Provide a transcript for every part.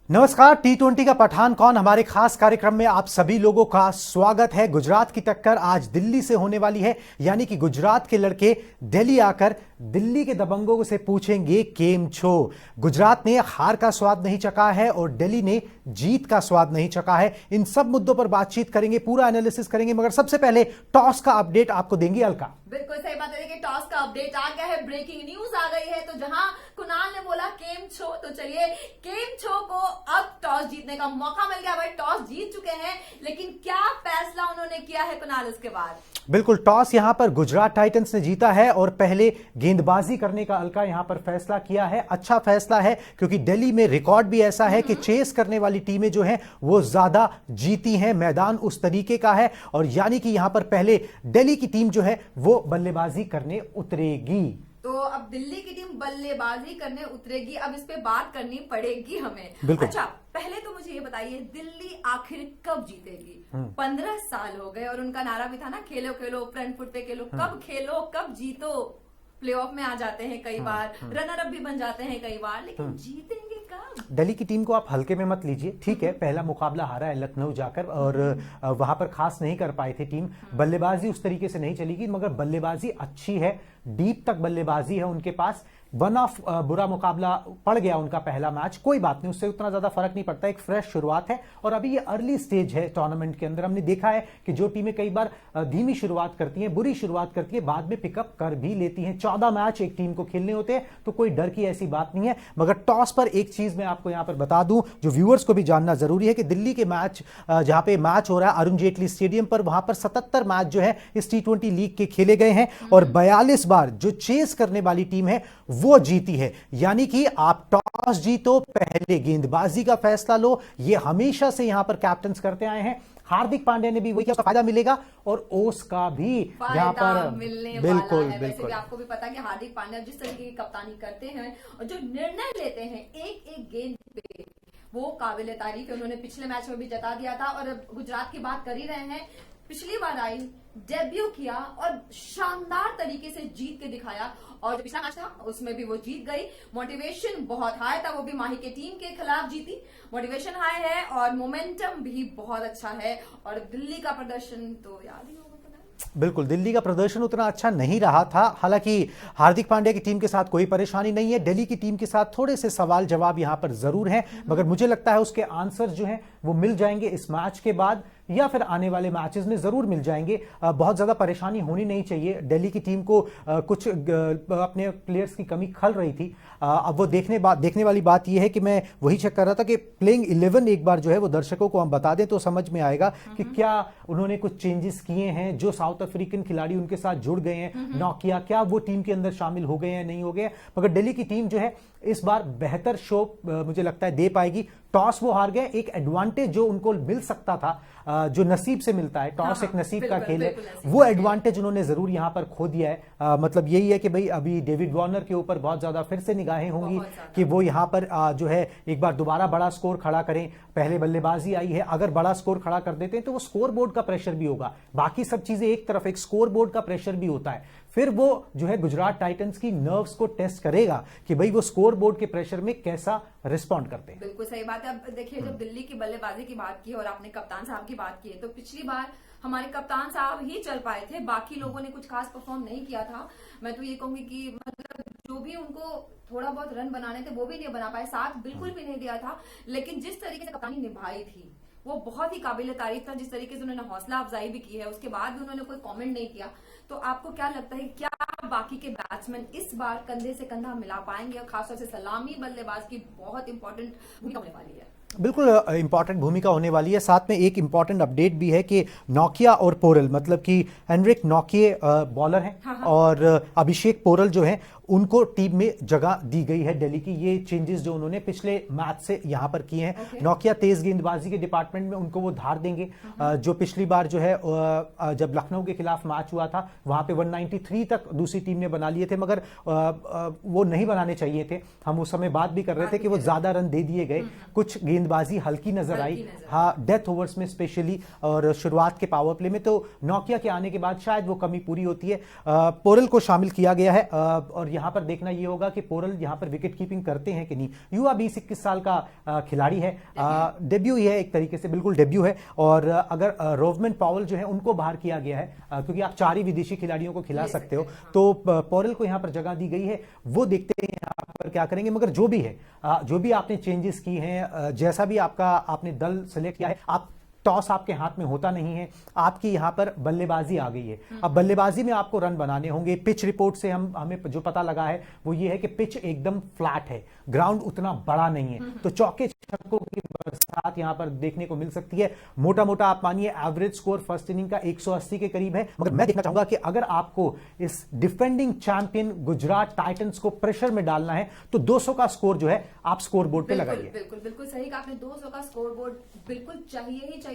नमस्कार। टी20 का पठान कौन हमारे खास कार्यक्रम में आप सभी लोगों का स्वागत है। गुजरात की टक्कर आज दिल्ली से होने वाली है, यानी कि गुजरात के लड़के दिल्ली आकर दिल्ली के दबंगों से पूछेंगे केम छो। गुजरात ने हार का स्वाद नहीं चखा है और दिल्ली ने जीत का स्वाद नहीं चखा है। इन सब मुद्दों पर बातचीत करेंगे, पूरा एनालिसिस करेंगे, मगर सबसे पहले टॉस का अपडेट आपको देंगे अलका। बिल्कुल सही बात है। देखिए, टॉस का अपडेट आ गया है, ब्रेकिंग न्यूज आ गई है। तो जहां कुणाल ने बोला केम छो, तो चलिए केम छो को अब टॉस जीतने का मौका मिल गया। भाई टॉस जीत चुके हैं, लेकिन क्या फैसला उन्होंने किया है कुणाल इसके बाद? बिल्कुल, टॉस यहां पर गुजरात टाइटंस ने जीता है और पहले गेंदबाजी करने का अलका यहां पर फैसला किया है। अच्छा फैसला है क्योंकि दिल्ली में रिकॉर्ड भी ऐसा है कि चेस करने वाली टीमें जो हैं वो ज्यादा जीती हैं। मैदान उस तरीके का है और यानी कि यहां पर पहले दिल्ली की टीम जो है वो बल्लेबाजी करने उतरेगी। तो अब दिल्ली की टीम बल्लेबाजी करने उतरेगी। अब इस पे बात करनी पड़ेगी हमें। बिल्कुल। अच्छा, पहले तो मुझे ये बताइए, दिल्ली आखिर कब जीतेगी? 15 साल हो गए और उनका नारा भी था ना, खेलो खेलो फ्रंट फुट पे खेलो। कब खेलो, कब जीतो? प्लेऑफ में आ जाते हैं कई बार, रनर अप भी बन जाते हैं कई बार, लेकिन जीतेंगे कब? दिल्ली की टीम को आप हल्के में मत लीजिए। ठीक है, पहला मुकाबला हारा है लखनऊ जाकर और वहां पर खास नहीं कर पाई थी टीम। बल्लेबाजी उस तरीके से नहीं चलेगी, मगर बल्लेबाजी अच्छी है, डीप तक बल्लेबाजी है उनके पास। वन ऑफ बुरा मुकाबला पड़ गया उनका पहला मैच, कोई बात नहीं, उससे उतना ज्यादा फर्क नहीं पड़ता। एक फ्रेश शुरुआत है और अभी ये अर्ली स्टेज है टूर्नामेंट के अंदर। हमने देखा है कि जो टीमें कई बार धीमी शुरुआत करती हैं, बुरी शुरुआत करती है, बाद में पिकअप कर भी लेती हैं। 14 मैच एक टीम को खेलने होते हैं, तो कोई डर की ऐसी बात नहीं है। मगर टॉस पर एक चीज मैं आपको यहां पर बता दूं, जो व्यूअर्स को भी जानना जरूरी है, कि दिल्ली के मैच जहां पे मैच हो रहा है अरुण जेटली स्टेडियम पर, वहां पर 77 मैच जो है इस टी20 लीग के खेले गए हैं और 42 बार जो चेस करने वाली टीम है वो जीती है। यानी कि आप टॉस जीतो, पहले गेंदबाजी का फैसला लो। ये हमेशा से यहां पर कैप्टन्स करते आए हैं। हार्दिक पांड्या ने भी वही, उसका फायदा मिलेगा और ओस का भी यहां पर मिलने बिल्कुल वाला है। वैसे बिल्कुल भी आपको भी पता है कि हार्दिक पांड्या जिस तरीके की कप्तानी करते हैं और जो निर्णय लेते हैं एक एक गेंद पे, वो काबिल तारीफ है। उन्होंने पिछले मैच में भी जता दिया था और अब गुजरात की बात कर ही रहे हैं, पिछली बार आई, डेब्यू किया और शानदार तरीके से जीत के दिखाया। और जो पिछला मैच था उसमें भी वो जीत गई। मोटिवेशन बहुत हाई था, वो भी माही के टीम के खिलाफ जीती। मोटिवेशन हाई है और मोमेंटम भी बहुत अच्छा है। और दिल्ली का प्रदर्शन तो याद ही होगा। बिल्कुल, दिल्ली का प्रदर्शन उतना अच्छा नहीं रहा था। हालांकि हार्दिक पांड्या की टीम के साथ कोई परेशानी नहीं है, दिल्ली की टीम के साथ थोड़े से सवाल जवाब यहां पर जरूर हैं, मगर मुझे लगता है उसके आंसर्स जो हैं वो मिल जाएंगे इस मैच के बाद या फिर आने वाले मैचेस में जरूर मिल जाएंगे। बहुत ज्यादा परेशानी होनी नहीं चाहिए। दिल्ली की टीम को कुछ अपने प्लेयर्स की कमी खल रही थी। अब वो देखने वाली बात यह है कि मैं वही चेक कर रहा था कि प्लेइंग 11 एक बार जो है वो दर्शकों को हम बता दें तो समझ में आएगा कि क्या उन्होंने कुछ चेंजेस किए हैं। जो साउथ अफ्रीकन खिलाड़ी उनके साथ जुड़ गए हैं, नोकिया, क्या वो टीम के अंदर शामिल हो गए हैं, नहीं हो गए। मगर दिल्ली की टीम जो है इस बार बेहतर शो मुझे लगता है दे पाएगी। टॉस वो हार गए, एक एडवांटेज जो उनको मिल सकता था, जो नसीब से मिलता है, टॉस एक नसीब का खेल है, वो एडवांटेज उन्होंने जरूर यहां पर खो दिया है। मतलब यही है कि भाई अभी डेविड वार्नर के ऊपर बहुत ज्यादा फिर से निगाहें होंगी कि वो यहां पर जो है एक बार दोबारा बड़ा स्कोर खड़ा करें। पहले बल्लेबाजी आई है, अगर बड़ा स्कोर खड़ा कर देते हैं तो वो स्कोर बोर्ड का प्रेशर भी होगा। बाकी सब चीजें एक तरफ, एक स्कोर बोर्ड का प्रेशर भी होता है। फिर वो जो है गुजरात टाइटंस की नर्व्स को टेस्ट करेगा कि भाई वो स्कोर बोर्ड के प्रेशर में कैसा रिस्पॉन्ड करते हैं। बिल्कुल सही बात है। अब देखिए, जब दिल्ली की बल्लेबाजी की बात की और आपने कप्तान साहब की बात की है, तो पिछली बार हमारे कप्तान साहब ही चल पाए थे, बाकी लोगों ने कुछ खास परफॉर्म नहीं किया था। मैं तो ये कहूंगी कि मतलब जो भी उनको थोड़ा बहुत रन बनाने थे वो भी नहीं बना पाए, साथ बिल्कुल भी नहीं दिया था। लेकिन जिस तरीके से कप्तानी निभाई थी वो बहुत ही काबिल तारीफ था। जिस तरीके से उन्होंने हौसला अफजाई भी की है, उसके बाद भी उन्होंने कोई कमेंट नहीं किया। तो आपको क्या लगता है, क्या बाकी के बैट्समैन इस बार कंधे से कंधा मिला पाएंगे? और खासतौर से सलामी बल्लेबाज की बहुत इंपॉर्टेंट भूमिका होने वाली है। बिल्कुल इंपॉर्टेंट भूमिका होने वाली है। साथ में एक इंपॉर्टेंट अपडेट भी है कि नोकिया और पोरल, मतलब कि हेनरिक नोकिये बॉलर हैं और अभिषेक पोरल जो है उनको टीम में जगह दी गई है दिल्ली की। ये चेंजेस जो उन्होंने पिछले मैच से यहां पर किए हैं। नोकिया तेज गेंदबाजी के डिपार्टमेंट में उनको वो धार देंगे। जो पिछली बार जो है जब लखनऊ के खिलाफ मैच हुआ था वहां पे 193 तक दूसरी टीम ने बना लिए थे, मगर वो नहीं बनाने चाहिए थे। हम उस समय बात भी कर रहे थे कि वो ज्यादा रन दे दिए गए, कुछ गेंदबाजी हल्की नजर आई, हाँ, डेथ ओवर्स में स्पेशली और शुरुआत के पावर प्ले में। तो नोकिया के आने के बाद शायद वो कमी पूरी होती है। पोरल को शामिल किया गया है और यहां पर देखना ये होगा कि पोरल यहां पर विकेट कीपिंग करते हैं कि नहीं। युवा 20-21 साल का खिलाड़ी है, डेब्यू ही है एक तरीके से, बिल्कुल डेब्यू है। और अगर रोवमन पॉवल जो है उनको बाहर किया गया है, क्योंकि आप 4 ही विदेशी खिलाड़ियों को खिला सकते हो, तो पोरल को यहां पर जगह दी गई है। वो देखते हैं यहां पर क्या करेंगे। मगर जो भी है, जो भी आपने चेंजेस की हैं, जैसा भी आपने दल सेलेक्ट किया है, आप टॉस आपके हाथ में होता नहीं है, आपकी यहां पर बल्लेबाजी आ गई है। अब बल्लेबाजी में आपको रन बनाने होंगे। पिच रिपोर्ट से हमें जो पता लगा है वो ये है कि पिच एकदम फ्लैट है, ग्राउंड उतना बड़ा नहीं है, तो चौके छक्कों की बरसात यहां पर देखने को मिल सकती है। मोटा मोटा आप मानिए एवरेज स्कोर फर्स्ट इनिंग का 180 के करीब है। मगर मैं देखना चाहूंगा कि अगर आपको इस डिफेंडिंग चैंपियन गुजरात टाइटंस को प्रेशर में डालना है तो 200 का स्कोर जो है आप स्कोर बोर्ड पे लगाइए। बिल्कुल बिल्कुल सही कहा आपने, 200 का स्कोर बोर्ड बिल्कुल चाहिए ही चाहिए।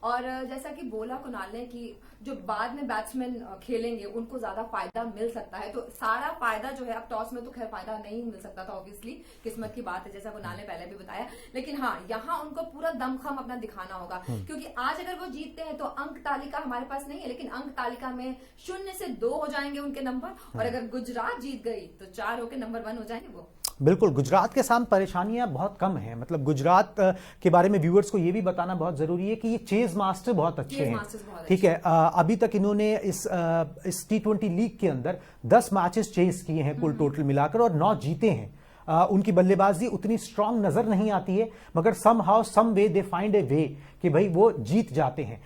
और जैसा कि बोला कुणाल ने कि जो बाद में बैट्समैन खेलेंगे उनको ज्यादा फायदा मिल सकता है, तो सारा फायदा जो है, अब टॉस में तो खैर फायदा नहीं मिल सकता था, ऑब्वियसली किस्मत की बात है, जैसा कुणाल ने पहले भी बताया। लेकिन हाँ, यहाँ उनको पूरा दमखम अपना दिखाना होगा, क्योंकि आज अगर वो जीतते हैं तो अंक तालिका हमारे पास नहीं है, लेकिन अंक तालिका में 0 से 2 हो जाएंगे उनके नंबर, और अगर गुजरात जीत गई तो 4 होकर नंबर 1 हो जाएंगे वो। बिल्कुल, गुजरात के साथ परेशानियां बहुत कम हैं। मतलब गुजरात के बारे में व्यूअर्स को यह भी बताना बहुत जरूरी है कि ये चेज मास्टर बहुत अच्छे हैं, ठीक है। अभी तक इन्होंने इस T20 लीग के अंदर 10 मैचेस चेज किए हैं कुल टोटल मिलाकर, और 9 जीते हैं। उनकी बल्लेबाजी उतनी स्ट्रांग नजर नहीं आती है, मगर some how some way they find ए वे कि भाई वो जीत जाते हैं।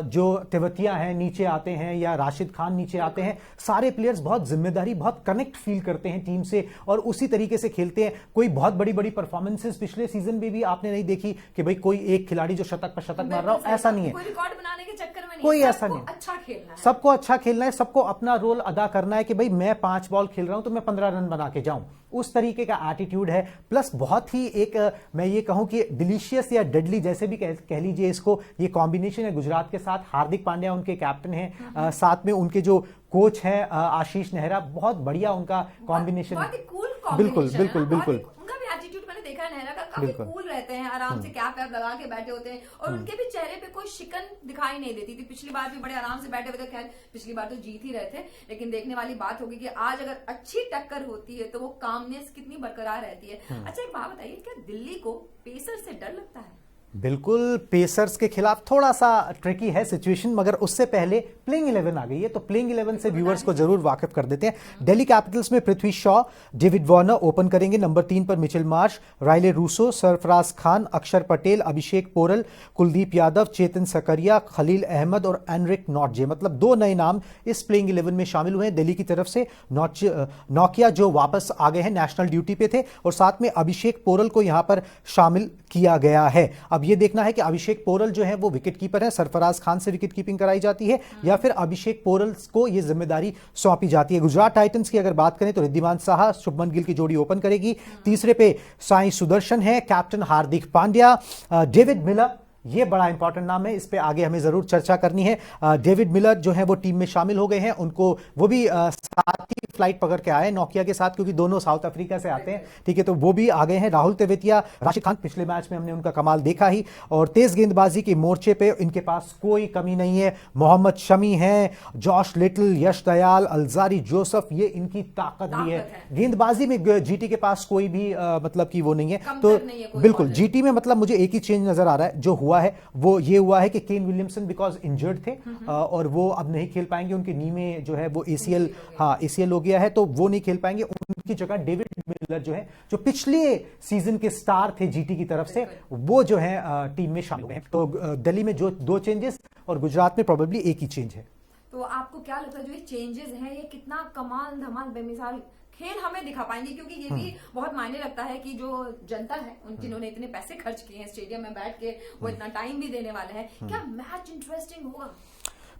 जो तेवतिया हैं नीचे आते हैं या राशिद खान नीचे आते हैं, सारे प्लेयर्स बहुत जिम्मेदारी, बहुत कनेक्ट फील करते हैं टीम से और उसी तरीके से खेलते हैं। कोई बहुत बड़ी बड़ी परफॉर्मेंसेस पिछले सीजन में भी आपने नहीं देखी कि भाई कोई एक खिलाड़ी जो शतक पर शतक मार रहा हो, ऐसा नहीं है। कोई रिकॉर्ड बनाने के चक्कर में नहीं, कोई ऐसा नहीं, अच्छा खेलना है, सबको अच्छा खेलना है, सबको अपना रोल अदा करना है कि भाई मैं 5 बॉल खेल रहा हूं तो मैं 15 रन बना के जाऊं, उस तरीके का एटीट्यूड है। प्लस बहुत ही एक मैं ये कहूं कि डिलीशियस या डेडली जैसे भी कह लीजिए इसको, ये कॉम्बिनेशन है गुजरात के साथ। हार्दिक पांड्या उनके कैप्टन हैं, साथ में उनके जो कोच हैं आशीष नेहरा, बहुत बढ़िया उनका कॉम्बिनेशन है। बिल्कुल बिल्कुल बिल्कुल, उनका भी एटीट्यूड मैंने देखा है, नेहरा का काफी कूल रहते हैं, आराम से कैप वैप लगा के बैठे होते हैं, और उनके भी चेहरे पे कोई शिकन दिखाई नहीं देती थी। पिछली बार भी बड़े आराम से बैठे हुए थे, खैर पिछली बार तो जीत ही रहे थे, लेकिन देखने वाली बात होगी कि आज अगर अच्छी टक्कर होती है तो वो कामनेस कितनी बरकरार रहती है। अच्छा एक बात बताइए, क्या दिल्ली को पेसर से डर लगता है? बिल्कुल, पेसर्स के खिलाफ थोड़ा सा ट्रिकी है सिचुएशन, मगर उससे पहले प्लेइंग 11 आ गई है, तो प्लेइंग 11 से व्यूअर्स को जरूर वाकिफ कर देते हैं। दिल्ली कैपिटल्स में Prithvi Shaw, David Warner open करेंगे। नंबर 3 पर Mitchell Marsh, Rilee Rossouw, Sarfaraz Khan, Axar Patel, अभिषेक पोरल, कुलदीप यादव, चेतन सकरिया, खलील अहमद और एनरिक नॉटजे। मतलब 2 नए नाम इस प्लेइंग 11 में शामिल हुए हैं दिल्ली की तरफ से। नोकिया जो वापस आ गए हैं, नेशनल ड्यूटी पे थे, और साथ में अभिषेक पोरल को यहां पर शामिल किया गया है। अब ये देखना है कि अभिषेक पोरल जो है वो विकेट कीपर है, सरफराज खान से विकेट कीपिंग कराई जाती है या फिर अभिषेक पोरल को ये जिम्मेदारी सौंपी जाती है। गुजरात टाइटंस की अगर बात करें तो रिद्धिमान साहा, शुभमन गिल की जोड़ी ओपन करेगी। तीसरे पे साई सुदर्शन है, captain Hardik Pandya, David Miller, ये बड़ा इंपॉर्टेंट नाम है, इस पे आगे हमें जरूर चर्चा करनी है। डेविड मिलर जो है वो टीम में शामिल हो गए हैं, उनको वो भी साथ ही फ्लाइट पकड़ के आए नोकिया के साथ, क्योंकि दोनों साउथ अफ्रीका से आते हैं, ठीक है, तो वो भी आ गए हैं। राहुल तेवतिया, राशिद खान, पिछले मैच में हमने उनका कमाल देखा ही, और तेज गेंदबाजी के मोर्चे पे इनके पास कोई कमी नहीं है। मोहम्मद शमी हैं, जॉश लिटिल, यश दयाल, अल्जारी जोसेफ, ये इनकी ताकत भी है। गेंदबाजी में जीटी के पास कोई भी मतलब कि वो नहीं है, तो बिल्कुल जीटी में मतलब मुझे एक ही चेंज नजर आ रहा है जो हुआ है, वो ये हुआ है कि केन विलियमसन बिकॉज इंजर्ड थे और वो अब नहीं खेल पाएंगे, उनके नी में जो है वो एसीएल हो गया है, तो वो नहीं खेल पाएंगे। उनकी जगह डेविड मिलर जो है, जो पिछले सीजन के स्टार थे जीटी की तरफ से, वो जो है टीम में शामिल हुए हैं। तो दिल्ली में जो 2 चेंजेस और गुजरात में प्रोबेबली एक ही चेंज है। तो आपको क्या लगता है जो ये चेंजेस हैं, ये कितना कमाल धमाल बेमिसाल खेल हमें दिखा पाएंगे? क्योंकि ये भी बहुत मायने रखता है कि जो जनता है, जिन्होंने इतने पैसे खर्च किए हैं स्टेडियम में बैठ के, वो इतना टाइम भी देने वाले हैं, क्या मैच इंटरेस्टिंग होगा?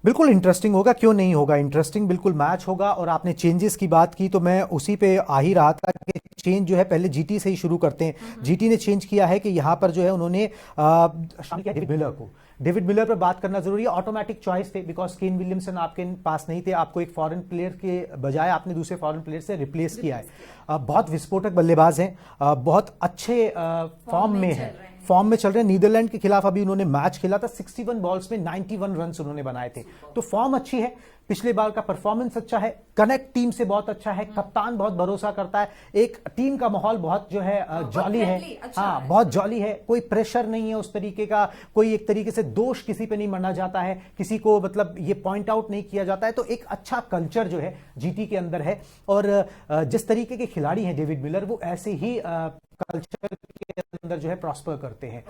बिल्कुल इंटरेस्टिंग होगा, क्यों नहीं होगा इंटरेस्टिंग, बिल्कुल मैच होगा। और आपने चेंजेस की बात की तो मैं उसी पे आ ही रहा था कि चेंज जो है पहले जीटी से ही शुरू करते हैं। जीटी ने चेंज किया है कि यहां पर जो है उन्होंने शामिल किया डेविड मिलर को। डेविड मिलर पर बात करना जरूरी है, ऑटोमेटिक चॉइस थे, बिकॉज केन विलियमसन आपके पास नहीं थे, आपको एक फॉरेन प्लेयर के बजाय आपने दूसरे फॉरेन प्लेयर से रिप्लेस किया है। बहुत विस्फोटक बल्लेबाज हैं, बहुत अच्छे फॉर्म में है, फॉर्म में चल रहे हैं। नीदरलैंड के खिलाफ अभी उन्होंने मैच खेला था, 61 बॉल्स में 91 रन उन्होंने बनाए थे। तो फॉर्म अच्छी है, पिछले बार का परफॉर्मेंस अच्छा है, कनेक्ट टीम से बहुत अच्छा है, कप्तान बहुत भरोसा करता है, एक टीम का माहौल बहुत जो है जॉली है। हाँ, बहुत जॉली है, कोई प्रेशर नहीं है उस तरीके का, कोई एक तरीके से दोष किसी पे नहीं मना जाता है, किसी को मतलब ये पॉइंट आउट नहीं किया जाता है। तो एक अच्छा कल्चर जो है जीटी के अंदर है। और जिस तरीके के खिलाड़ी हैं डेविड मिलर, वो ऐसे ही कल्चर के अंदर जो है प्रॉस्पर करते हैं।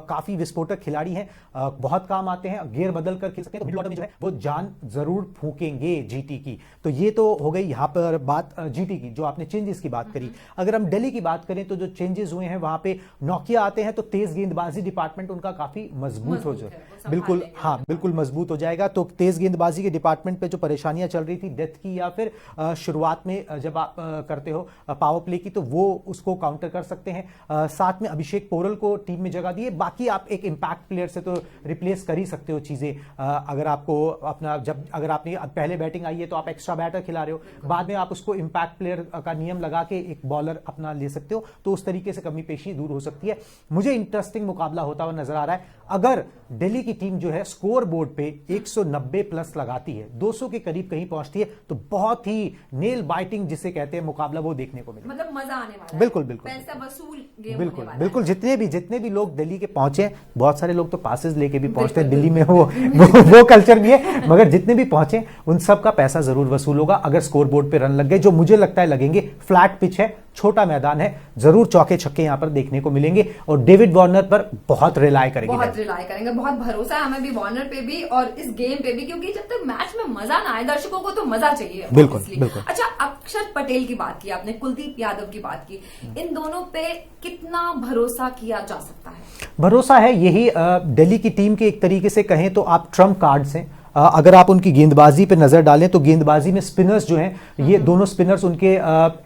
काफी विस्फोटक खिलाड़ी हैं, बहुत काम आते हैं, गियर बदल कर खेल सकते हैं। तो मिडल ऑर्डर में जो है वो जान जरूर फूकेंगे जीटी की। तो ये तो हो गई यहां पर बात जीटी की, जो आपने चेंजेस की बात करी। अगर हम दिल्ली की बात करें तो जो चेंजेस हुए हैं वहां पे नोकिया आते हैं, तो तेज गेंदबाजी डिपार्टमेंट उनका काफी मजबूत हो जाए, बिल्कुल, हाँ बिल्कुल मजबूत हो जाएगा। तो तेज गेंदबाजी के डिपार्टमेंट पे जो परेशानियां चल रही थी डेथ की या फिर शुरुआत में जब आप करते हो पावर प्ले की, तो वो उसको काउंटर कर सकते हैं। साथ में अभिषेक पोरल को टीम में जगह दिए। बाकी आप एक इंपैक्ट प्लेयर से तो रिप्लेस कर ही सकते हो चीजें। अगर आपको अपना अगर आपने पहले बैटिंग आई है तो आप एक्स्ट्रा बैटर खिला रहे हो, बाद में आप उसको इंपैक्ट प्लेयर का नियम लगा के एक बॉलर अपना ले सकते हो। तो उस तरीके से कमी पेशी दूर हो सकती है। मुझे इंटरेस्टिंग मुकाबला होता हुआ नजर आ रहा है। अगर दिल्ली की टीम जो है स्कोर बोर्ड पे 190 प्लस लगाती है, 200 के करीब कहीं पहुंचती है, तो बहुत ही नेल बाइटिंग जिसे कहते हैं मुकाबला वो देखने को मिलेगा। मतलब मजा आने वाला है। बिल्कुल बिल्कुल, पैसा वसूल गेम बिल्कुल होने वाला बिल्कुल। जितने भी लोग दिल्ली के पहुंचे, बहुत सारे लोग तो पासेस लेके भी पहुंचते हैं दिल्ली में, वो कल्चर भी है, मगर जितने भी पहुंचे उन सब का पैसा जरूर वसूल होगा अगर स्कोर बोर्ड पे रन लग गए, जो मुझे लगता है लगेंगे। फ्लैट पिच है, छोटा मैदान है, जरूर चौके छक्के यहां पर देखने को मिलेंगे। और डेविड वार्नर पर बहुत रिलाय करेंगे, बहुत भरोसा है हमें भी वार्नर पे भी और इस गेम पे भी, क्योंकि जब तक मैच में मजा ना आए, दर्शकों को तो मजा चाहिए। बिल्कुल बिल्कुल। अच्छा, अक्षर पटेल की बात की आपने, कुलदीप यादव की बात की, इन दोनों पे कितना भरोसा किया जा सकता है? भरोसा है, यही दिल्ली की टीम के एक तरीके से कहें तो आप ट्रम्प कार्ड्स हैं। अगर आप उनकी गेंदबाजी पे नजर डालें तो गेंदबाजी में स्पिनर्स जो हैं, ये दोनों स्पिनर्स उनके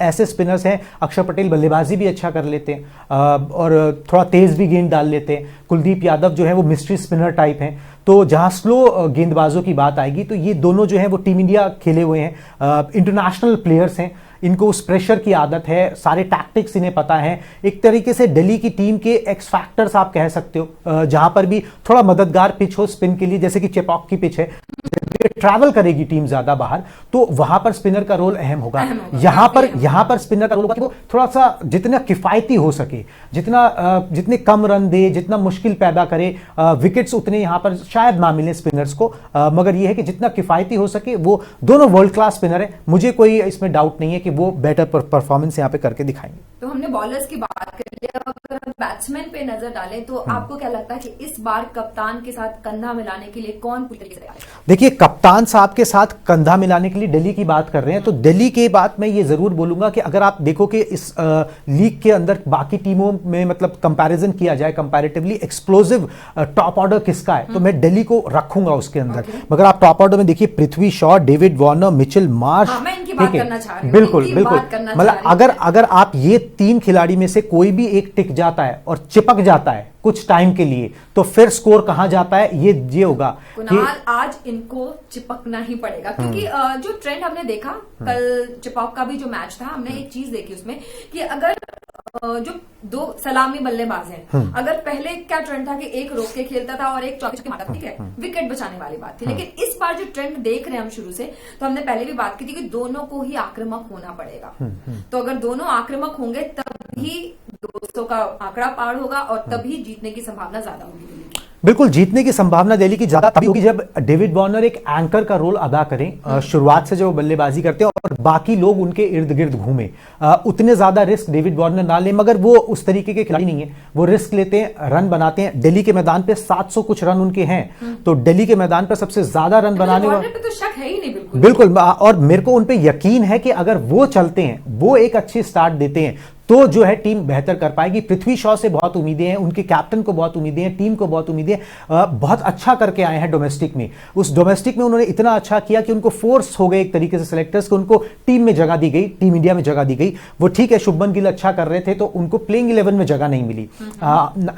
ऐसे स्पिनर्स हैं। अक्षर पटेल बल्लेबाजी भी अच्छा कर लेते हैं और थोड़ा तेज भी गेंद डाल लेते हैं। कुलदीप यादव जो है वो मिस्ट्री स्पिनर टाइप हैं। तो जहां स्लो गेंदबाजों की बात आएगी तो ये दोनों जो हैं वो टीम इंडिया खेले हुए हैं, इंटरनेशनल प्लेयर्स हैं, इनको उस प्रेशर की आदत है, सारे टैक्टिक्स इन्हें पता है। एक तरीके से दिल्ली की टीम के एक्स फैक्टर्स आप कह सकते हो, जहां पर भी थोड़ा मददगार पिच हो स्पिन के लिए, जैसे कि चेपॉक की पिच है, ट्रैवल करेगी टीम ज्यादा बाहर, तो वहां पर स्पिनर का रोल अहम होगा। यहां पर स्पिनर का रोल होगा कि वो थोड़ा सा जितना किफायती हो सके, जितने कम रन दे, जितना मुश्किल पैदा करे, विकेट्स उतने यहां पर शायद ना मिले स्पिनर्स को, मगर यह है कि जितना किफायती हो सके। वो दोनों वर्ल्ड क्लास स्पिनर है, मुझे कोई इसमें डाउट नहीं है कि वो बेटर परफॉर्मेंस यहां पे करके दिखाएंगे। तो हमने बॉलर्स की बात कर ली, अगर हम बैट्समैन पे नजर डालें तो आपको क्या लगता है कि इस बार कप्तान के साथ कंधा मिलाने के लिए कौन पूरी तरीके से तैयार है? देखिए, कप्तान साहब के साथ कंधा मिलाने के लिए दिल्ली की बात कर रहे हैं, तो दिल्ली के बात मैं ये जरूर बोलूंगा कि अगर आप देखो कि इस लीग के अंदर बाकी टीमों में मतलब कंपैरिजन किया जाए, कंपैरेटिवली एक्सप्लोसिव टॉप ऑर्डर किसका है, तो मैं दिल्ली को रखूंगा उसके अंदर। मगर आप टॉप ऑर्डर में देखिए, Prithvi Shaw, David Warner, Mitchell Marsh, बिल्कुल बिल्कुल। मतलब अगर आप ये तीन खिलाड़ी में से कोई भी एक टिक जाता है और चिपक जाता है कुछ टाइम के लिए, तो फिर स्कोर कहां जाता है ये होगा। कुणाल, आज इनको चिपकना ही पड़ेगा, क्योंकि जो ट्रेंड हमने देखा कल चिपॉक का भी जो मैच था, हमने एक चीज देखी उसमें कि अगर जो दो सलामी बल्लेबाज हैं, अगर पहले क्या ट्रेंड था कि एक रोक के खेलता था और एक चौके छक्के मारता था, ठीक है, विकेट बचाने वाली बात थी। लेकिन इस बार जो ट्रेंड देख रहे हैं हम शुरू से, तो हमने पहले भी बात की थी कि दोनों को ही आक्रामक होना पड़ेगा। तो अगर दोनों आक्रामक होंगे तभी 200 का आंकड़ा पार होगा और तभी जीतने की संभावना ज्यादा होगी। बिल्कुल, जीतने की संभावना दिल्ली की ज्यादा तभी होगी जब डेविड वार्नर एक एंकर का रोल अदा करें, शुरुआत से जो बल्लेबाजी करते हैं और बाकी लोग उनके इर्द गिर्द घूमें। उतने ज्यादा रिस्क डेविड वार्नर ना ले, मगर वो उस तरीके के खिलाड़ी नहीं है, वो रिस्क लेते हैं, रन बनाते हैं। दिल्ली के मैदान पे 700 कुछ रन उनके हैं, तो दिल्ली के मैदान पर सबसे ज्यादा रन बनाने वाले तो शक है ही नहीं। बिल्कुल, और मेरे को उनपे यकीन है कि अगर वो चलते हैं, वो एक अच्छी स्टार्ट देते हैं, तो जो है टीम बेहतर कर पाएगी। पृथ्वी शॉ से बहुत उम्मीदें हैं, उनके कैप्टन को बहुत उम्मीदें हैं, टीम को बहुत उम्मीदें हैं। बहुत अच्छा करके आए हैं डोमेस्टिक में। उस डोमेस्टिक में उन्होंने इतना अच्छा किया कि उनको फोर्स हो गए एक तरीके से सिलेक्टर्स को, उनको टीम में जगह दी गई, टीम इंडिया में जगह दी गई। वो ठीक है, शुभमन गिल अच्छा कर रहे थे तो उनको प्लेइंग 11 में जगह नहीं मिली,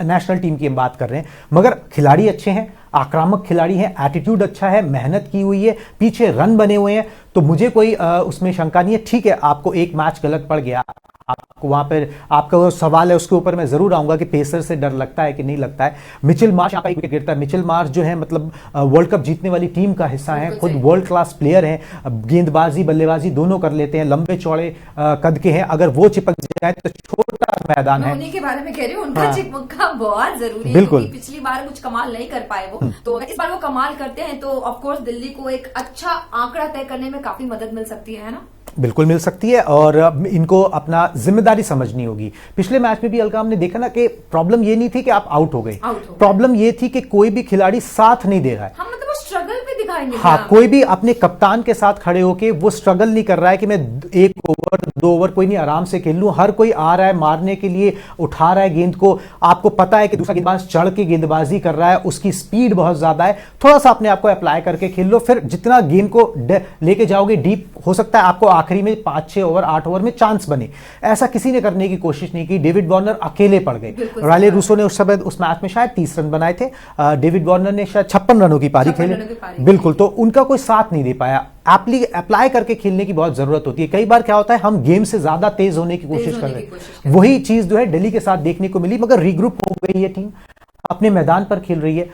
नेशनल टीम की हम बात कर रहे हैं। मगर खिलाड़ी अच्छे हैं, आक्रामक खिलाड़ी हैं, एटीट्यूड अच्छा है, मेहनत की हुई है, पीछे रन बने हुए हैं, तो मुझे कोई उसमें शंका नहीं है। ठीक है, आपको एक मैच गलत पड़ गया, आपको वहां पर आपका वो सवाल है उसके ऊपर मैं जरूर आऊंगा कि पेसर से डर लगता है कि नहीं लगता है। मिचेल मार्श यहाँ पर विकेट गिरता है। मिचेल मार्श जो है मतलब वर्ल्ड कप जीतने वाली टीम का हिस्सा है, खुद वर्ल्ड क्लास प्लेयर हैं, गेंदबाजी बल्लेबाजी दोनों कर लेते हैं, लंबे चौड़े कद के हैं। अगर वो चिपक जाए तो छोटा मैदान है, उन्हीं के बारे में कह रही हूँ, उनका चिपका बहुत जरूरी है। बिल्कुल। पिछली बार कुछ कमाल नहीं कर पाए वो, तो इस बार वो कमाल करते हैं तो ऑफ कोर्स दिल्ली को एक अच्छा आंकड़ा तय करने में काफी मदद मिल सकती है ना। बिल्कुल मिल सकती है और इनको अपना जिम्मेदारी समझनी होगी। पिछले मैच में भी अलका हमने देखा ना कि प्रॉब्लम ये नहीं थी कि आप आउट हो गए, प्रॉब्लम ये थी कि कोई भी खिलाड़ी साथ नहीं दे रहा है। हम मतलब वो स्ट्रगल भी दिखाई नहीं। हाँ, कोई भी अपने कप्तान के साथ खड़े होके वो स्ट्रगल नहीं कर रहा है कि मैं 1 ओवर 2 ओवर कोई नहीं आराम से खेल लूं। हर कोई आ रहा है मारने के लिए, उठा रहा है गेंद को। आपको पता है कि दूसरा गेंदबाज चढ़ के गेंदबाजी कर रहा है, उसकी स्पीड बहुत ज्यादा है। थोड़ा सा अपने आप को अप्लाई करके खेल लो, फिर जितना गेम को लेके जाओगे डीप, हो सकता है आपको आखिरी में 5-6 ओवर 8 ओवर में चांस बने। ऐसा किसी ने करने की कोशिश नहीं की। डेविड वार्नर अकेले पड़ गए। राले रूसो ने उस समय उस मैच में शायद 30 रन बनाए थे, डेविड वार्नर ने शायद 56 रनों की पारी खेली। बिल्कुल, तो उनका कोई साथ नहीं दे पाया। अप्लाई करके खेलने की बहुत जरूरत होती है। कई बार क्या होता है हम गेम से ज्यादा तेज होने की कोशिश कर रहे हैं। वही चीज जो है दिल्ली के साथ देखने को मिली, मगर रीग्रुप हो गई है टीम, अपने मैदान पर खेल रही है।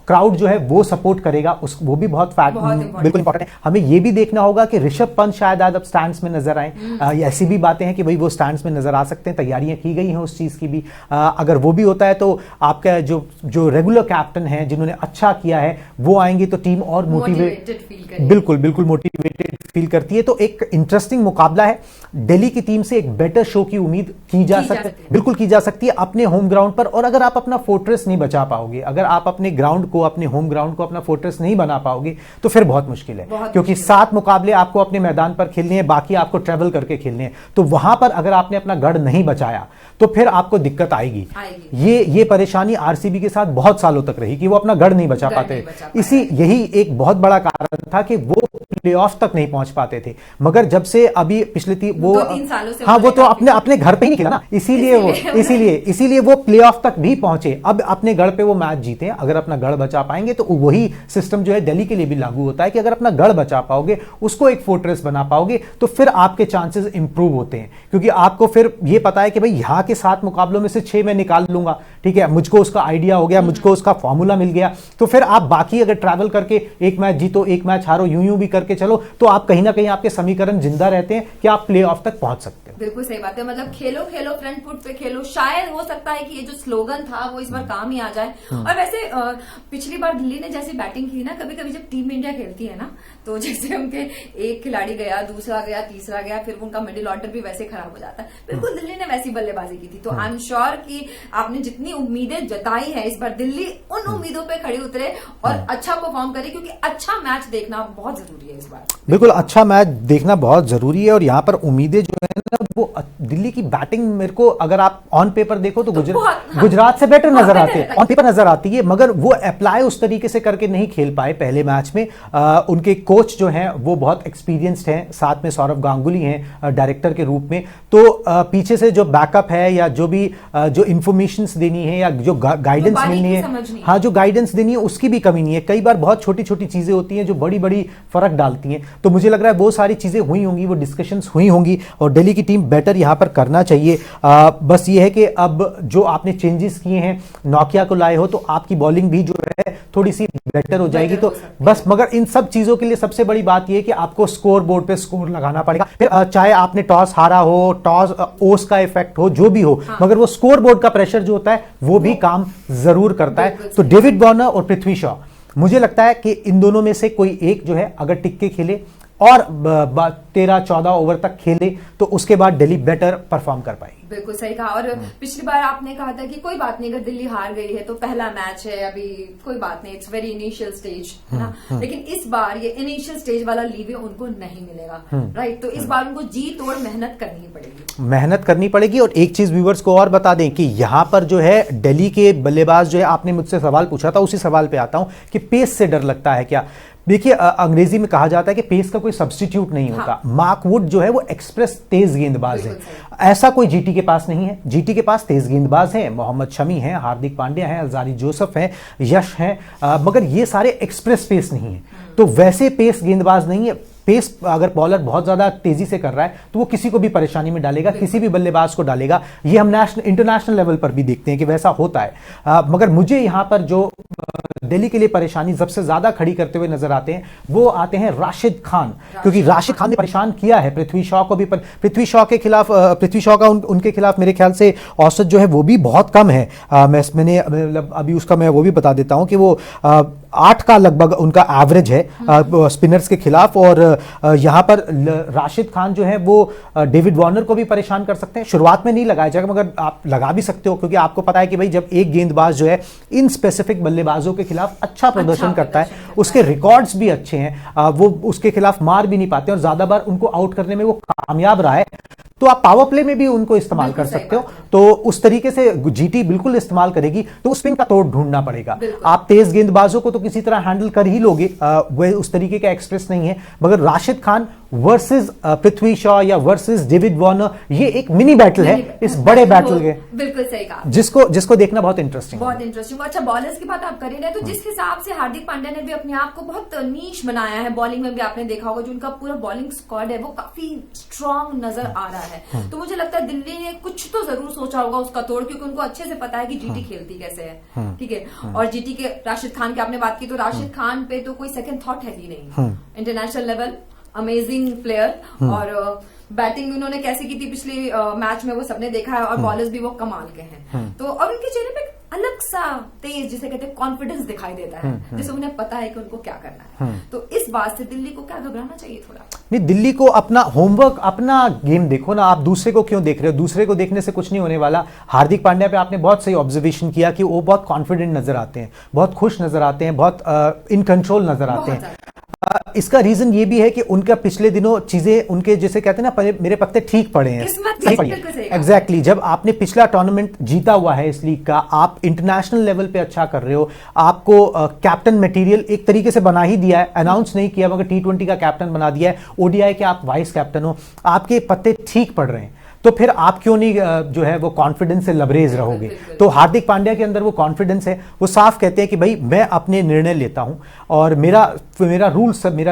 क्राउड जो है वो सपोर्ट करेगा, वो भी बहुत बिल्कुल इंपॉर्टेंट है। हमें ये भी देखना होगा कि ऋषभ पंत शायद आज अब स्टैंड्स में नजर आए। ऐसी भी बातें हैं कि भाई वो स्टैंड्स में नजर आ सकते हैं, तैयारियां की गई हैं उस चीज की भी। अगर वो भी होता है तो आपका जो रेगुलर कैप्टन है जिन्होंने अच्छा किया है वो आएंगे तो टीम और मोटिवेटेड बिल्कुल मोटिवेटेड फील करती है। तो एक इंटरेस्टिंग मुकाबला है। दिल्ली की टीम से एक बेटर शो की उम्मीद की जा सकती है, बिल्कुल की जा सकती है अपने होम ग्राउंड पर। और अगर आप अपना फोर्ट्रेस नहीं बचा पाओगे, अगर आप अपने ग्राउंड को, अपने होम ग्राउंड को अपना फोर्ट्रेस नहीं बना पाओगे तो फिर बहुत मुश्किल है, क्योंकि 7 मुकाबले आपको अपने मैदान पर खेलने हैं, बाकी आपको ट्रेवल करके खेलने हैं। तो वहां पर अगर आपने अपना गढ़ नहीं बचाया तो फिर आपको दिक्कत आएगी। ये परेशानी आरसीबी के साथ बहुत सालों तक रही कि वो अपना गढ़ नहीं बचा पाते। यही एक बहुत बड़ा कारण था कि वो प्लेऑफ तक नहीं पहुंच पाते थे। मगर जब से अभी पिछले 2-3 सालों से वो तो अपने घर पे ही नहीं खेला ना, इसीलिए वो प्लेऑफ तक भी पहुंचे। अब अपने गढ़ पे वो मैच जीते हैं। अगर अपना गढ़ बचा पाएंगे तो वही सिस्टम जो है दिल्ली के लिए भी लागू होता है कि अगर अपना गढ़ बचा पाओगे, उसको एक फोर्ट्रेस बना पाओगे तो फिर आपके चांसेस इंप्रूव होते हैं, क्योंकि आपको फिर ये पता है कि भाई यहां के 7 मुकाबलों में से 6 मैं निकाल लूंगा। ठीक है, मुझको उसका आइडिया हो गया, मुझको उसका फॉर्मूला मिल गया। तो फिर आप बाकी अगर ट्रैवल करके एक मैच जीतो, एक मैच हारो, यूं भी करके चलो तो आप कहीं ना कहीं आपके समीकरण जिंदा रहते हैं कि आप प्ले ऑफ तक पहुंच सकते हैं। बिल्कुल सही बात है। मतलब खेलो खेलो फ्रंट फुट पे खेलो। शायद हो सकता है कि ये जो स्लोगन था वो इस बार काम ही आ जाए। और वैसे पिछली बार दिल्ली ने जैसी बैटिंग की ना, कभी कभी जब टीम इंडिया खेलती है ना, तो जैसे उनके एक खिलाड़ी गया, दूसरा गया, तीसरा गया, फिर उनका मिडिल ऑर्डर भी वैसे खराब हो जाता है। बिल्कुल दिल्ली ने वैसी बल्लेबाजी की थी। तो आई एम श्योर कि आपने जितनी उम्मीदें जताई है इस बार दिल्ली उन उम्मीदों पे खड़ी उतरे और अच्छा परफॉर्म करे, क्योंकि अच्छा मैच देखना बहुत जरूरी है इस बार। बिल्कुल, अच्छा मैच देखना बहुत जरूरी है। और यहाँ पर उम्मीदें जो है ना, वो दिल्ली की बैटिंग मेरे को अगर आप ऑन पेपर देखो तो गुजरात से बेटर नजर आते हैं, ऑन पेपर नजर आती है, मगर वो अप्लाई उस तरीके से करके नहीं खेल पाए पहले मैच में। उनके कोच जो हैं वो बहुत एक्सपीरियंस्ड हैं, साथ में सौरव गांगुली हैं डायरेक्टर के रूप में। तो पीछे से जो बैकअप है या जो भी जो इंफॉर्मेशन देनी है या जो गाइडेंस मिलनी है, हाँ जो गाइडेंस देनी है उसकी भी कमी नहीं है। कई बार बहुत छोटी छोटी चीजें होती हैं जो बड़ी बड़ी फर्क डालती हैं। तो मुझे लग रहा है वो सारी चीजें हुई होंगी, वो डिस्कशंस हुई होंगी और दिल्ली की टीम बेटर यहां पर करना चाहिए। बस ये है कि अब जो आपने चेंजेस किए हैं, नोकिया को लाए हो तो आपकी बॉलिंग भी जो है थोड़ी सी बेटर हो जाएगी। तो बस, मगर इन सब चीजों के लिए सबसे बड़ी बात यह है कि आपको स्कोर बोर्ड पे स्कोर लगाना पड़ेगा। फिर चाहे आपने टॉस हारा हो, टॉस ओस का इफेक्ट हो, जो भी हो, मगर वो स्कोर बोर्ड का प्रेशर जो होता है वो भी काम जरूर करता है। तो डेविड वार्नर और पृथ्वी शॉ, मुझे लगता है कि इन दोनों में से कोई एक जो है अगर टिक के खेले और 13-14 ओवर तक खेले तो उसके बाद दिल्ली बेटर परफॉर्म कर पाएगी। बिल्कुल सही कहा। और पिछली बार आपने कहा था कि कोई बात नहीं, अगर दिल्ली हार गई है तो पहला मैच है, अभी कोई बात नहीं, इट्स वेरी इनिशियल स्टेज, है ना। लेकिन इस बार ये इनिशियल स्टेज वाला लीवे उनको नहीं मिलेगा, राइट। तो इस बार उनको जी तोड़ मेहनत करनी पड़ेगी। और एक चीज व्यूअर्स को और बता दें कि यहां पर जो है दिल्ली के बल्लेबाज जो है, आपने मुझसे सवाल पूछा था, उसी सवाल पे आता हूं कि पेस से डर लगता है क्या। देखिए, अंग्रेजी में कहा जाता है कि पेस का कोई सब्स्टिट्यूट नहीं होता। मार्क वुड जो है वो एक्सप्रेस तेज गेंदबाज है, ऐसा कोई जीटी के पास नहीं है। जीटी के पास तेज गेंदबाज हैं, मोहम्मद शमी हैं, हार्दिक पांड्या हैं, अल्जारी जोसेफ हैं, यश हैं, मगर ये सारे एक्सप्रेस पेस नहीं है। तो वैसे पेस गेंदबाज नहीं है। पेस अगर बॉलर बहुत ज्यादा तेजी से कर रहा है तो वो किसी को भी परेशानी में डालेगा, किसी भी बल्लेबाज को डालेगा। ये हम इंटरनेशनल लेवल पर भी देखते हैं कि वैसा होता है। मगर मुझे यहां पर जो दिल्ली के लिए परेशानी सबसे ज्यादा खड़ी करते हुए नजर आते हैं वो आते हैं राशिद खान, क्योंकि राशिद खान ने परेशान किया है पृथ्वी शॉ को भी। पृथ्वी शॉ के खिलाफ, पृथ्वी शॉ का उनके खिलाफ मेरे ख्याल से औसत जो है वो भी बहुत कम है। मैंने अभी उसका मैं वो भी बता देता हूं कि वो 8 का लगभग उनका एवरेज है स्पिनर्स के खिलाफ। और यहां पर राशिद खान जो है वो डेविड वार्नर को भी परेशान कर सकते हैं। शुरुआत में नहीं लगाया जाएगा मगर आप लगा भी सकते हो, क्योंकि आपको पता है कि भाई जब एक गेंदबाज जो है इन स्पेसिफिक बल्लेबाजों के खिलाफ अच्छा प्रदर्शन करता है, उसके रिकॉर्ड्स भी अच्छे हैं, वो उसके खिलाफ मार भी नहीं पाते और ज्यादा बार उनको आउट करने में वो कामयाब रहा है, तो आप पावर प्ले में भी उनको इस्तेमाल कर सकते हो। तो उस तरीके से जीटी बिल्कुल इस्तेमाल करेगी, तो स्पिन का तोड़ ढूंढना पड़ेगा। आप तेज गेंदबाजों को तो किसी तरह हैंडल कर ही लोगे, वह उस तरीके का एक्सप्रेस नहीं है। मगर राशिद खान वर्सेस पृथ्वी शॉ या वर्सेस डेविड वार्नर, ये एक मिनी बैटल है इस बड़े बैटल के। बिल्कुल सही कहा, जिसको देखना बहुत इंटरेस्टिंग। अच्छा, बॉलर्स की बात आप कर रहे हैं, तो जिस हिसाब से हार्दिक पांड्या ने भी अपने आप को बहुत नीश बनाया है, बॉलिंग में भी आपने देखा होगा जो उनका पूरा बॉलिंग स्क्वाड है वो काफी स्ट्रांग नजर आ रहा है। तो मुझे लगता है दिल्ली ने कुछ तो जरूर सोचा होगा उसका तोड़, क्योंकि उनको अच्छे से पता है कि जीटी खेलती कैसे है। ठीक है, और जीटी के राशिद खान की आपने बात की, तो राशिद खान पे तो कोई सेकंड थॉट है ही नहीं। इंटरनेशनल लेवल अमेजिंग प्लेयर, और बैटिंग उन्होंने कैसे की थी पिछले मैच में वो सबने देखा है, और बॉलर्स भी वो कमाल के हैं। तो और उनके चेहरे पे अलग सा तेज, जिसे कहते हैं कॉन्फिडेंस दिखाई देता है, जैसे उन्हें पता है कि उनको क्या करना है। तो इस बात से दिल्ली को क्या घबराना चाहिए थोड़ा? नहीं, दिल्ली को अपना होमवर्क, अपना गेम देखो ना। आप दूसरे को क्यों देख रहे हो? दूसरे को देखने से कुछ नहीं होने वाला। हार्दिक पांड्या पे आपने बहुत सही ऑब्जर्वेशन किया कि वो बहुत कॉन्फिडेंट नजर आते हैं, बहुत खुश नजर आते हैं, बहुत इन कंट्रोल नजर आते हैं। इसका रीजन ये भी है कि उनका पिछले दिनों चीजें उनके जैसे कहते हैं ना, मेरे पत्ते ठीक पड़े हैं। एग्जैक्टली, जब आपने पिछला टूर्नामेंट जीता हुआ है इस लीग का, आप इंटरनेशनल लेवल पे अच्छा कर रहे हो, आपको कैप्टन मटेरियल एक तरीके से बना ही दिया है, अनाउंस नहीं किया मगर T20 का कैप्टन बना दिया है, ओडीआई के आप वाइस कैप्टन हो, आपके पत्ते ठीक पड़ रहे हैं, तो फिर आप क्यों नहीं जो है वो कॉन्फिडेंस से लबरेज रहोगे? तो हार्दिक पांड्या के अंदर वो कॉन्फिडेंस है। वो साफ कहते हैं कि भाई मैं अपने निर्णय लेता हूं, और मेरा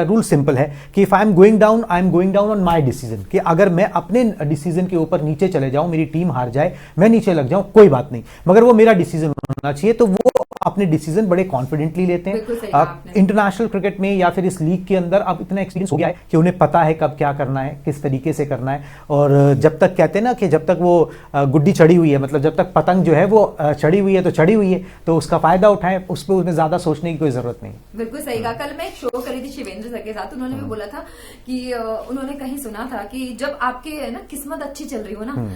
रूल सिंपल है कि if I am going down, I am going down on my decision, कि अगर मैं अपने डिसीजन के ऊपर नीचे चले जाऊं, मेरी टीम हार जाए, मैं नीचे लग जाऊं, कोई बात नहीं, मगर वो मेरा डिसीजन होना चाहिए। तो वो अपने डिसीजन बड़े कॉन्फिडेंटली लेते हैं। इंटरनेशनल क्रिकेट में या फिर इस लीग के अंदर अब इतना एक्सपीरियंस हो गया है कि उन्हें पता है कब क्या करना है, किस तरीके से करना है। और जब तक कहते हैं ना कि जब तक वो गुड्डी चढ़ी हुई है, मतलब जब तक पतंग जो है वो चढ़ी हुई है तो चढ़ी हुई है, तो उसका फायदा उठाएं, उस पर उसमें ज्यादा सोचने की कोई जरूरत नहीं। बिल्कुल सही कहा। कल मैं एक शो करी थी शिवेंद्र सर के साथ, उन्होंने भी बोला था कि उन्होंने कहीं सुना था कि जब आपके ना किस्मत अच्छी चल रही हो ना,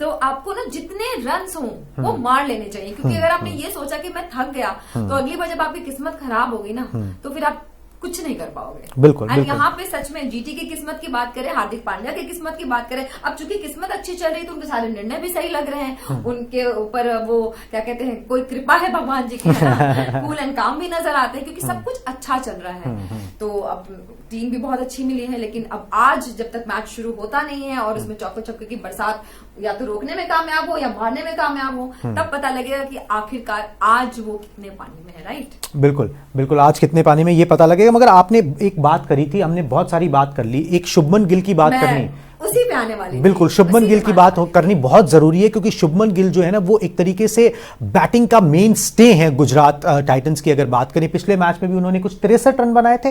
तो आपको ना जितने रन्स हो वो मार लेने चाहिए, क्योंकि अगर आपने ये सोचा कि मैं थक गया, तो अगली बार जब आपकी किस्मत खराब होगी ना, तो फिर आप कुछ नहीं कर पाओगे। बिल्कुल। यहाँ पे सच में जीटी की किस्मत की बात करें, हार्दिक पांड्या की किस्मत की बात करें, अब चूंकि किस्मत अच्छी चल रही है तो उनके सारे निर्णय भी सही लग रहे हैं, उनके ऊपर वो क्या कहते हैं, कोई कृपा है भगवान जी की, कूल एंड काम भी नजर आते हैं, क्योंकि सब कुछ अच्छा चल रहा है। तो अब टीम भी बहुत अच्छी मिली है, लेकिन अब आज जब तक मैच शुरू होता नहीं है और उसमें चौके चौके की बरसात या तो रोकने में कामयाब हो या मारने में कामयाब हो, तब पता लगेगा कि आखिरकार आज वो कितने पानी में है। राइट, बिल्कुल बिल्कुल, आज कितने पानी में ये पता लगेगा। मगर आपने एक बात करी थी, हमने बहुत सारी बात कर ली, एक शुभमन गिल की बात करनी, उसी पे आने वाली। बिल्कुल, शुभमन गिल की बात करनी बहुत जरूरी है, क्योंकि शुभमन गिल जो है ना वो एक तरीके से बैटिंग का मेन स्टे है गुजरात टाइटंस की। अगर बात करें, पिछले मैच में भी उन्होंने कुछ 63 रन बनाए थे,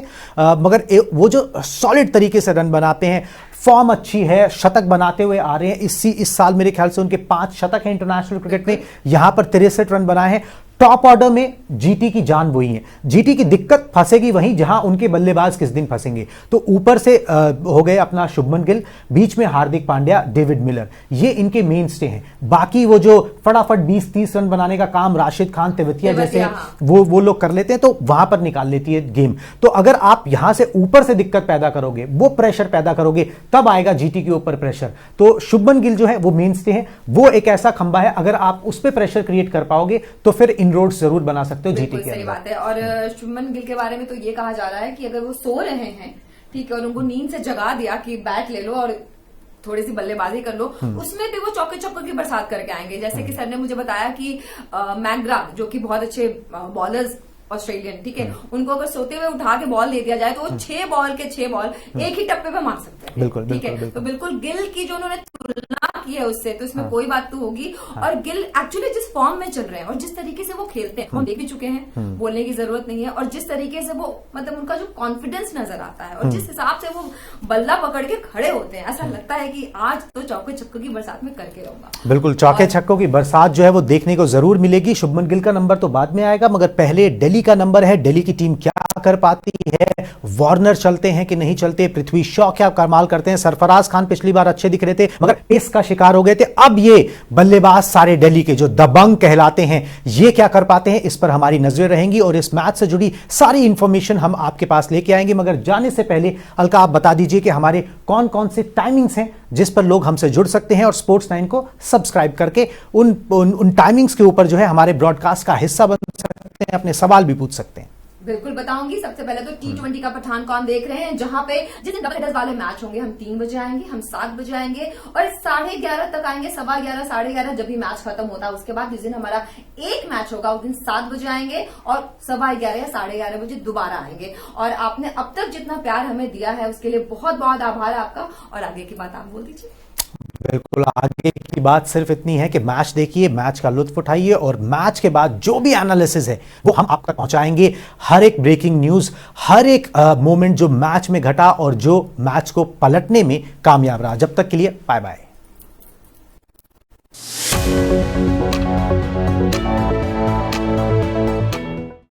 मगर वो जो सॉलिड तरीके से रन बनाते हैं, फॉर्म अच्छी है, शतक बनाते हुए आ रहे हैं। इस साल मेरे ख्याल से उनके 5 शतक हैं इंटरनेशनल क्रिकेट में, यहां पर 63 रन बनाए हैं। टॉप ऑर्डर में जीटी की जान वही है, जीटी की दिक्कत फंसेगी वहीं जहां उनके बल्लेबाज किस दिन फंसेंगे। तो ऊपर से हो गए अपना शुभमन गिल, बीच में हार्दिक पांड्या, डेविड मिलर, ये इनके मेन स्टे हैं। बाकी वो जो फटाफट 20-30 रन बनाने का काम राशिद खान, तेवतिया जैसे वो लोग कर लेते हैं, तो वहां पर निकाल लेती है गेम। तो अगर आप यहां से ऊपर से दिक्कत पैदा करोगे, वो प्रेशर पैदा करोगे, तब आएगा जीटी के ऊपर प्रेशर। तो शुभमन गिल जो है वो मेन स्टे है, वो एक ऐसा खंबा है, अगर आप उस पर प्रेशर क्रिएट कर पाओगे तो फिर इनरोड्स जरूर बना सकते हो जीटी के। सही बात है। और शुभमन गिल के बारे में तो ये कहा जा रहा है कि अगर वो सो रहे हैं, ठीक है, और उनको नींद से जगा दिया कि बैट ले लो और थोड़ी सी बल्लेबाजी कर लो, उसमें भी वो चौके चौके की बरसात करके आएंगे। जैसे कि सर ने मुझे बताया कि मैकग्रा, जो कि बहुत अच्छे बॉलर्स ऑस्ट्रेलियन, ठीक है, उनको अगर सोते हुए उठा के बॉल दे दिया जाए तो वो 6 बॉल के 6 बॉल एक ही टप्पे पे मार सकते हैं। बिल्कुल, ठीक है, बिल्कुल, तो बिल्कुल गिल की जो उन्होंने तुलना की है उससे, तो इसमें कोई बात तो होगी। और गिल एक्चुअली जिस फॉर्म में चल रहे हैं और जिस तरीके से वो खेलते हैं हम देख भी चुके हैं, बोलने की जरूरत नहीं है। और जिस तरीके से वो मतलब उनका जो कॉन्फिडेंस नजर आता है और जिस हिसाब से वो बल्ला पकड़ के खड़े होते हैं, ऐसा लगता है कि आज तो चौके छक्कों की बरसात में करके रहूंगा। बिल्कुल, चौके छक्कों की बरसात जो है वो देखने को जरूर मिलेगी। शुभमन गिल का नंबर तो बाद में आएगा, मगर पहले दिल्ली का नंबर है। दिल्ली की टीम क्या कर पाती है, वार्नर चलते हैं कि नहीं चलते, पृथ्वी शॉ क्या कमाल करते हैं। सरफराज खान पिछली बार अच्छे दिख रहे थे मगर पेस का शिकार हो गए थे। अब ये बल्लेबाज सारे दिल्ली के जो दबंग कहलाते हैं, ये क्या कर पाते हैं, इस पर हमारी नजरें रहेंगी और इस मैच से जुड़ी सारी इंफॉर्मेशन हम आपके पास लेके आएंगे। मगर जाने से पहले अलका आप बता दीजिए कि हमारे कौन कौन से टाइमिंग्स हैं जिस पर लोग हमसे जुड़ सकते हैं और स्पोर्ट्स 9 को सब्सक्राइब करके उन टाइमिंग्स के ऊपर जो है हमारे ब्रॉडकास्ट का हिस्सा बन सकते हैं, अपने सवाल भी पूछ सकते हैं। बिल्कुल बताऊंगी। सबसे पहले तो T20 का पठान कौन देख रहे हैं, जहां पे जिस दिन डबल हेडर्स वाले मैच होंगे हम 3 बजे आएंगे, हम 7 बजे आएंगे और 11:30 तक आएंगे, 11:15 11:30 जब भी मैच खत्म होता है। उसके बाद जिस दिन हमारा एक मैच होगा उस दिन 7 बजे आएंगे और 11:15 या 11:30 बजे दोबारा आएंगे। और आपने अब तक जितना प्यार हमें दिया है उसके लिए बहुत बहुत आभार है आपका। और आगे की बात आप बोल दीजिए। बिल्कुल, आगे की बात सिर्फ इतनी है कि मैच देखिए, मैच का लुत्फ उठाइए और मैच के बाद जो भी एनालिसिस है वो हम आप तक पहुंचाएंगे। हर एक ब्रेकिंग न्यूज, हर एक मोमेंट जो मैच में घटा और जो मैच को पलटने में कामयाब रहा। जब तक के लिए बाय बाय।